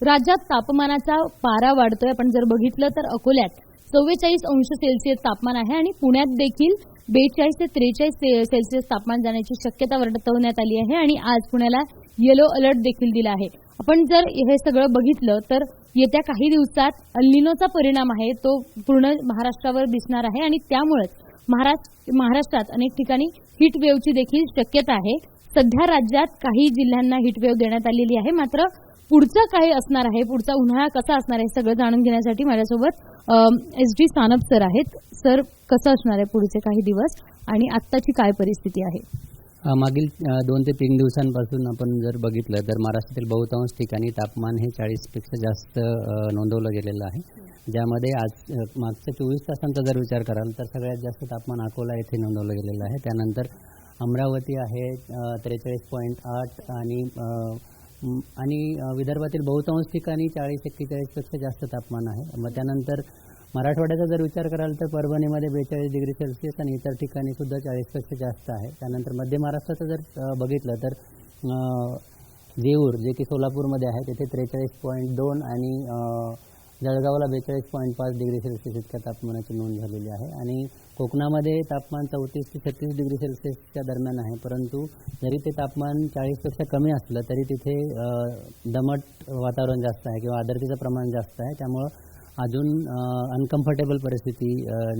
राज्यात तापमानाचा पारा वाढतोय. आपण जर बघितलं तर अकोल्यात 44 अंश सेल्सिअस तापमान आहे आणि पुण्यात देखील 42 ते 43 सेल्सिअस तापमान जाण्याची शक्यता वर्तवण्यात आली आहे आणि आज पुण्याला येलो अलर्ट देखील दिला आहे. आपण जर हे सगळं बघितलं तर येत्या काही दिवसात अल निनोचा परिणाम आहे तो पूर्ण महाराष्ट्रावर दिसणार आहे आणि त्यामुळेच महाराष्ट्रात अनेक ठिकाणी हीट वेव्हची देखील शक्यता आहे. सध्या राज्यात काही जिल्ह्यांना हीट वेव्ह देण्यात आलेली आहे. मात्र पुढचं काय असणार आहे, पुढचा उन्हाळा कसा असणार आहे सगळं जाणून घेण्यासाठी माझ्यासोबत SD सानप सर आहेत. सर, कसं असणार आहे पुढचे काही दिवस आणि आत्ताची काय परिस्थिती आहे? मागील 2 ते 3 दिवसांपासून आपण जर बघितलं तर महाराष्ट्रातील बहुतांश ठिकाणी तापमान हे 40 पेक्षा जास्त नोंदवलं गेलेलं आहे. ज्यामध्ये आज मागच्या 24 तासांचा जर विचार कराल तर सगळ्यात जास्त तापमान अकोला येथे नोंदवलं गेलेलं आहे. त्यानंतर अमरावती आहे 43.8 आणि विदर्भातील बहुतांश ठिकाणी 40-41 पेक्षा जास्त तापमान आहे. मग त्यानंतर मराठवाड्याचा जर विचार कराल तर परभणीमध्ये 42 डिग्री सेल्सिअस आणि इतर ठिकाणी सुद्धा 40 पेक्षा जास्त आहे. त्यानंतर मध्य महाराष्ट्राचं जर बघितलं तर जेऊर जे की सोलापूरमध्ये आहे तिथे 43.2 आणि जळगावला 42.5 डिग्री सेल्सिअस इतक्या तापमानाची नोंद झालेली आहे. आणि कोकणामध्ये तापमान 34 ते 36 डिग्री सेल्सिअसच्या दरम्यान आहे. परंतु जरी ते तापमान 40पेक्षा कमी असलं तरी तिथे दमट वातावरण जास्त आहे किंवा आर्द्रतेचं प्रमाण जास्त आहे. त्यामुळं अजून अनकम्फर्टेबल परिस्थिती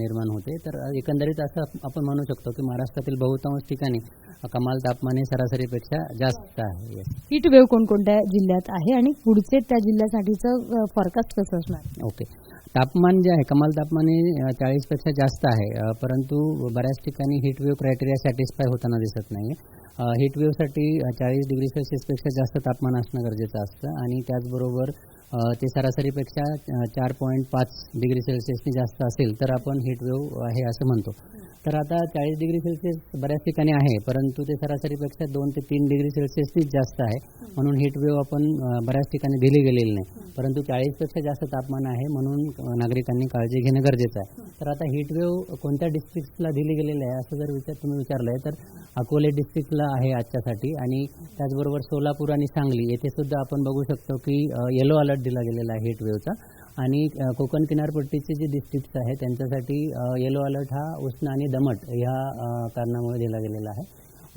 निर्माण होते. तर एकंदरीत असं आपण म्हणू शकतो की महाराष्ट्रातील बहुतांश ठिकाणी कमाल तापमान हे सरासरीपेक्षा जास्त आहे. हीट वेव्ह कोणकोणत्या जिल्ह्यात आहे आणि पुढचे त्या जिल्ह्यासाठीचं फॉरकास्ट कसं असणार? ओके, तापमान जे आहे कमाल तापमान हे 40 पेक्षा जास्त आहे. परंतु बऱ्याच ठिकाणी हीट वेव्ह क्रायटेरिया सॅटिस्फाय होताना दिसत नाही. हीट वेव्हसाठी 40 डिग्री सेल्सिअसपेक्षा जास्त तापमान असणं गरजेचं असतं आणि त्याचबरोबर ते सरासरीपेक्षा 4.5 डिग्री सेल्सिअसनी जास्त असेल तर आपण हीट वेव्ह आहे असं म्हणतो. तर आता 40 डिग्री सेल्सिअस बऱ्याच ठिकाणी आहे परंतु ते सरासरीपेक्षा 2 ते 3 डिग्री सेल्सिअसनीच जास्त आहे. म्हणून हीट वेव्ह आपण बऱ्याच ठिकाणी दिली गेलेली नाही. परंतु 40पेक्षा जास्त तापमान आहे म्हणून नागरिकांनी काळजी घेणं गरजेचं आहे. तर आता हीट वेव्ह कोणत्या डिस्ट्रिक्ट्सला दिली गेलेली आहे असं जर तुम्ही विचारलंय तर अकोले डिस्ट्रिक्टला आहे आजच्यासाठी आणि त्याचबरोबर सोलापूर आणि सांगली येथे सुद्धा आपण बघू शकतो की येलो अलर्ट दिला गेलेला आहे हीट वेव्हचा. आणि कोकण किनारपट्टीचे जे डिस्ट्रिक्ट्स आहेत त्यांच्यासाठी येलो अलर्ट हा उष्ण आणि दमट ह्या कारणामुळे दिला गेलेला आहे.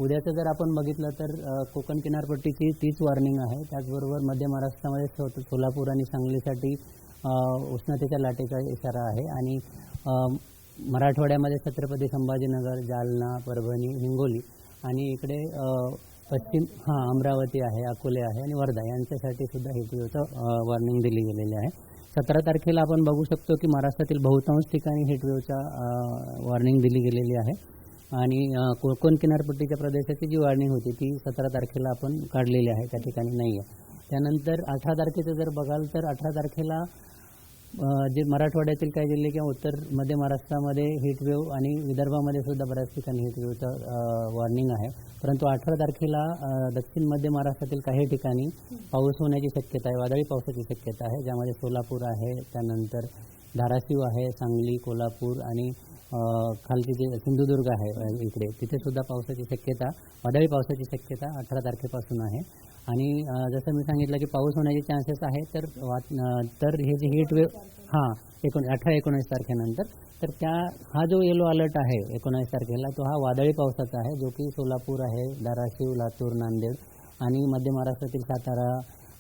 उद्याचं जर आपण बघितलं तर कोकण किनारपट्टीची तीच वॉर्निंग आहे. त्याचबरोबर मध्य महाराष्ट्रामध्ये सोलापूर आणि सांगलीसाठी उष्णतेच्या लाटेचा इशारा आहे. आणि मराठवाड्यामध्ये छत्रपती संभाजीनगर, जालना, परभणी, हिंगोली आणि इकडे पश्चिम अमरावती आहे, अकोले आहे आणि वर्धा यांच्यासाठी सुद्धा हीट वेव्हचं वॉर्निंग दिली गेलेली आहे. 17 तारखेला आपण बघू शकतो की महाराष्ट्रातील बहुतांश ठिकाणी हीट वेव्हचा वॉर्निंग दिली गेलेली आहे. आणि कोकण किनारपट्टीच्या प्रदेशाची जी वॉर्निंग होती ती 17 तारखेला आपण काढलेली आहे, त्या ठिकाणी नाही आहे. त्यानंतर 18 तारखेचं जर बघाल तर 18 तारखेला जे मराठवाड्यातील काही जिल्हे किंवा उत्तर मध्य महाराष्ट्रामध्ये हीट वेव्ह आणि विदर्भामध्ये सुद्धा बऱ्याच ठिकाणी हीट वेव्हचं वॉर्निंग आहे. परंतु 18 तारखेला दक्षिण मध्य महाराष्ट्रातील काही ठिकाणी पाऊस होण्याची शक्यता आहे, वादळी पावसाची शक्यता आहे. ज्यामध्ये सोलापूर आहे, त्यानंतर धाराशिव आहे, सांगली, कोल्हापूर आणि खालची जे सिंधुदुर्ग आहे इकडे तिथे सुद्धा पावसाची शक्यता, वादळी पावसाची शक्यता 18 तारखेपासून आहे. आणि जसं मी सांगितलं की पाऊस होण्याचे चान्सेस आहे. तर हे जे हीट वेव्ह 18-19 तारखेनंतर तर हा जो येलो अलर्ट आहे 19 तारखेला तो हा वादळी पावसाचा आहे जो की सोलापूर आहे, धाराशिव, लातूर, नांदेड आणि मध्य महाराष्ट्रातील सातारा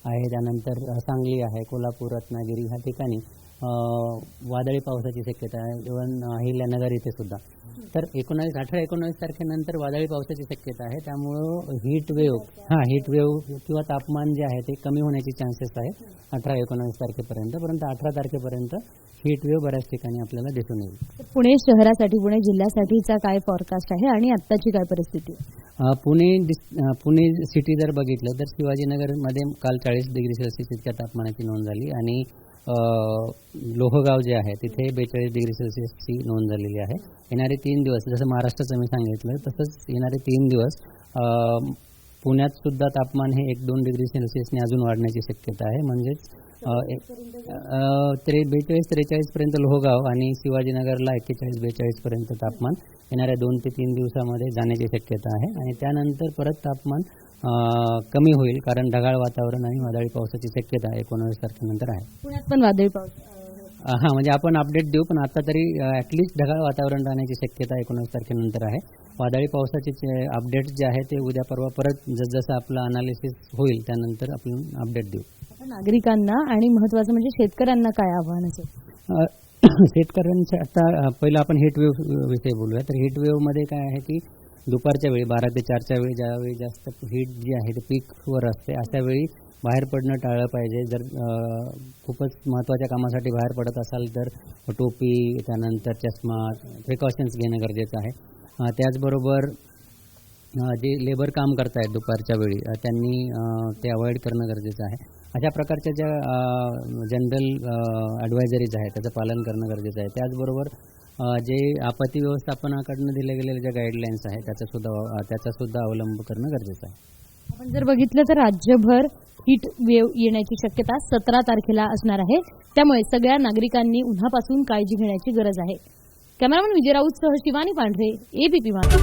आहे, त्यानंतर सांगली आहे, कोल्हापूर, रत्नागिरी ह्या ठिकाणी वादळी पावसाची शक्यता आहे. इव्हन अहिल्यानगर इथे सुद्धा. तर 18-19 तारखेनंतर वादळी पावसाची शक्यता आहे. त्यामुळं हीट वेव्ह किंवा तापमान जे आहे ते कमी होण्याचे चान्सेस आहे 18-19 तारखेपर्यंत. परंतु 18 तारखेपर्यंत हीट वेव्ह बऱ्याच ठिकाणी आपल्याला दिसून येईल. पुणे शहरासाठी, पुणे जिल्ह्यासाठीचा काय फॉरकास्ट आहे आणि आत्ताची काय परिस्थिती? पुणे सिटी जर बघितलं तर शिवाजीनगरमध्ये काल 40 डिग्री सेल्सिअस इतक्या तापमानाची नोंद झाली आणि लोहगाव जे आहे तिथे 42 डिग्री सेल्सिअसची नोंद झालेली आहे. येणारे 3 दिवस जसं महाराष्ट्राचं मी सांगितलं तसंच येणारे 3 दिवस पुण्यात सुद्धा तापमान हे 1-2 डिग्री सेल्सिअसने अजून वाढण्याची शक्यता आहे. म्हणजेच 42-43 पर्यंत लोहगाव आणि शिवाजीनगरला 41-42 पर्यंत तापमान येणाऱ्या 2 ते 3 दिवसामध्ये जाण्याची शक्यता आहे. आणि त्यानंतर परत तापमान कमी होईल, कारण ढगाळ वातावरण आणि वादळी पावसाची शक्यता 19 तारखेनंतर आहे. पुण्यात पण वादळी पाऊस हां, म्हणजे आपण अपडेट देऊ, पण आता तरी ॲटलिस्ट ढगाळ वातावरण राहण्याची शक्यता 19 तारखेनंतर आहे. वादळी पावसाचे अपडेट्स जे आहे ते उद्या परवा परत जसं आपलं अनालिसिस होईल त्यानंतर आपण अपडेट देऊ. नागरिकांना आणि महत्त्वाचं म्हणजे शेतकऱ्यांना काय आव्हान असेल? शेतकऱ्यांच्या आता पहिलं आपण हीट वेव्ह विषयी बोलूया. तर हीट वेव्हमध्ये काय आहे की दुपारच्या वेळी 12 ते 4च्या वेळी ज्यावेळी जास्त हीट जी आहे ते पीकवर असते, अशा वेळी बाहेर पडणं टाळलं पाहिजे. जर खूपच महत्त्वाच्या कामासाठी बाहेर पडत असाल तर टोपी, त्यानंतर चष्मा, प्रिकॉशन्स घेणं गरजेचं आहे. त्याचबरोबर जे लेबर काम करतायत दुपारच्या वेळी त्यांनी ते अवॉइड करणं गरजेचं आहे. अशा प्रकारच्या ज्या जनरल ॲडवायझरीज आहेत त्याचं पालन करणं गरजेचं आहे. त्याचबरोबर जे आपत्ती व्यवस्थापनाकडनं दिल्या गेलेल्या ज्या गाईडलाईन्स आहेत त्याचा सुद्धा अवलंब करणं गरजेचं आहे. आपण जर बघितलं तर राज्यभर हीट वेव्ह येण्याची शक्यता 17 तारखेला असणार आहे. त्यामुळे सगळ्या नागरिकांनी उन्हापासून काळजी घेण्याची गरज आहे. कॅमेरामन विजय राऊतसह शिवानी पांढरे, एबीपी माझा.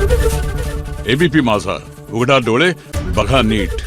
एबीपी माझा, उघडा डोळे बघा नीट.